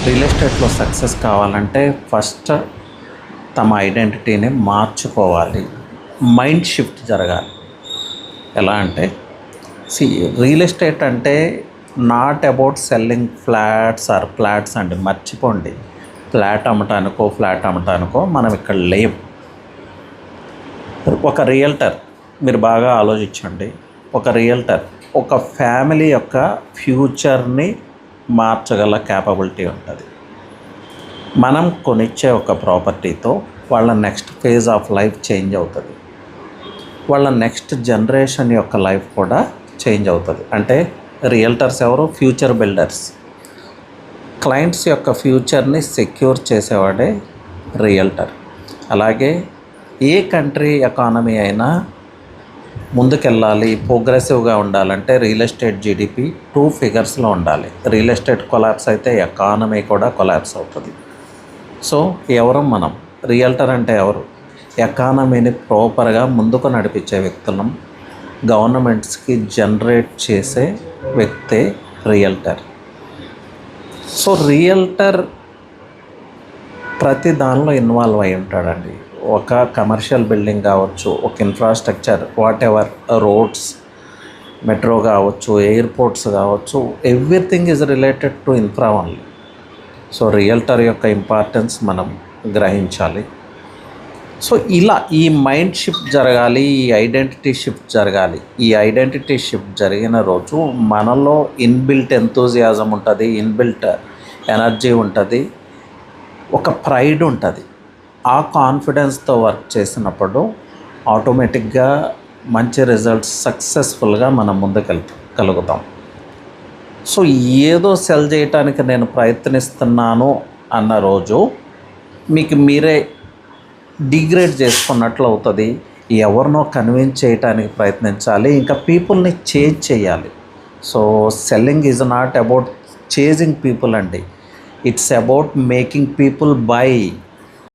Real ఎస్టేట్లో success కావాలంటే first తమ ఐడెంటిటీని మార్చుకోవాలి, మైండ్ షిఫ్ట్ జరగాలి. ఎలా అంటే రియల్ ఎస్టేట్ అంటే నాట్ అబౌట్ సెల్లింగ్ ఫ్లాట్స్ అండి. మర్చిపోండి, ఫ్లాట్ అమ్మటానికో మనం ఇక్కడ లేం. ఒక రియల్టర్, మీరు బాగా ఆలోచించండి, ఒక రియల్టర్ ఒక ఫ్యామిలీ యొక్క ఫ్యూచర్ని మార్చగల క్యాపబిలిటీ ఉంటుంది. మనం కొనిచ్చే ఒక ప్రాపర్టీతో వాళ్ళ next phase of life change అవుతుంది, వాళ్ళ నెక్స్ట్ జనరేషన్ యొక్క లైఫ్ కూడా చేంజ్ అవుతుంది. అంటే రియల్టర్స్ ఎవరు? Future builders. క్లయింట్స్ యొక్క ఫ్యూచర్ని సెక్యూర్ చేసేవాడే రియల్టర్. అలాగే ఏ కంట్రీ ఎకానమీ అయినా ముందుకెళ్ళాలి, ప్రోగ్రెసివ్గా ఉండాలంటే రియల్ ఎస్టేట్ జీడిపి 2 ఫిగర్స్లో ఉండాలి. రియల్ ఎస్టేట్ కొలాప్స్ అయితే ఎకానమీ కూడా కొలాప్స్ అవుతుంది. సో ఎవరు మనం? రియల్టర్ అంటే ఎవరు? ఎకానమీని ప్రాపర్గా ముందుకు నడిపించే వ్యక్తులం, గవర్నమెంట్స్కి జనరేట్ చేసే వ్యక్తే రియల్టర్. సో రియల్టర్ ప్రతి దానిలో ఇన్వాల్వ్ అయి ఉంటాడండి. ఒక కమర్షియల్ బిల్డింగ్ కావచ్చు, ఒక infrastructure, what ever, roads, metro కావచ్చు, ఎయిర్పోర్ట్స్ కావచ్చు, everything is related to infra only. So realtor యొక్క ఇంపార్టెన్స్ మనం గ్రహించాలి. సో ఇలా ఈ మైండ్ షిఫ్ట్ జరగాలి, ఈ ఐడెంటిటీ షిఫ్ట్ జరగాలి. ఈ ఐడెంటిటీ షిఫ్ట్ జరిగిన రోజు మనలో ఇన్బిల్ట్ ఎంతూజియాజం ఉంటుంది, ఇన్బిల్ట్ ఎనర్జీ ఉంటుంది, ఒక ప్రైడ్ ఉంటుంది. ఆ కాన్ఫిడెన్స్తో వర్క్ చేసినప్పుడు ఆటోమేటిక్గా మంచి రిజల్ట్స్ సక్సెస్ఫుల్గా మనం ముందుకెళ్ళగలుగుతాం. సో ఏదో సెల్ చేయటానికి నేను ప్రయత్నిస్తున్నాను అన్న రోజు మీకు మీరే డిగ్రేడ్ చేసుకున్నట్లు అవుతుంది. ఎవరినో కన్విన్స్ చేయడానికి ప్రయత్నించాలి, ఇంకా పీపుల్ని చేంజ్ చేయాలి. So selling is not about chasing people అండి, it's about making people by.